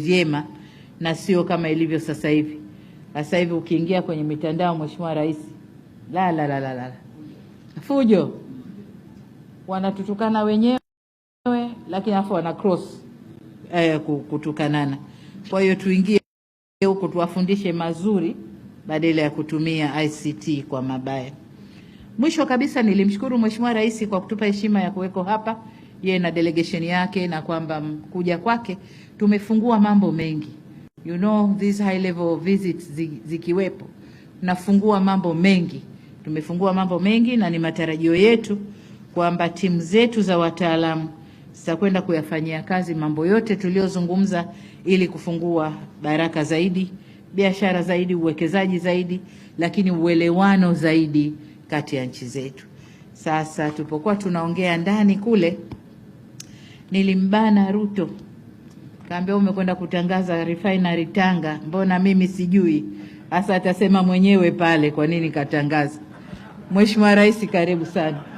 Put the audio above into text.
vyema na sio kama ilivyo sasa hivi. Sasa hivi ukiingia kwenye mitandao, Mheshimiwa Rais, la fujo, wanatutukana wenyewe, lakini afu wana cross kutukanana. Kwa hiyo tuingie huko tuwafundishe mazuri badala ya kutumia ICT kwa mabaya. Mwisho kabisa, nilimshukuru Mheshimiwa Rais kwa kutupa heshima ya kuweko hapa yeye na delegation yake, na kwamba kuja kwake tumefungua mambo mengi. You know, these high level visits zikiwepo nafungua mambo mengi. Tumefungua mambo mengi na ni matarajio yetu kwamba timu zetu za wataalamu zitakwenda kuyafanyia kazi mambo yote tuliozungumza ili kufungua baraka zaidi, biashara zaidi, uwekezaji zaidi, lakini uelewano zaidi kati ya nchi zetu. Sasa tulipokuwa tunaongea ndani kule, nilimbana Ruto, kaambia umekwenda kutangaza refinery Tanga, mbona mimi sijui? Hasa atasema mwenyewe pale kwa nini katangaza. Mheshimiwa Rais, karibu sana.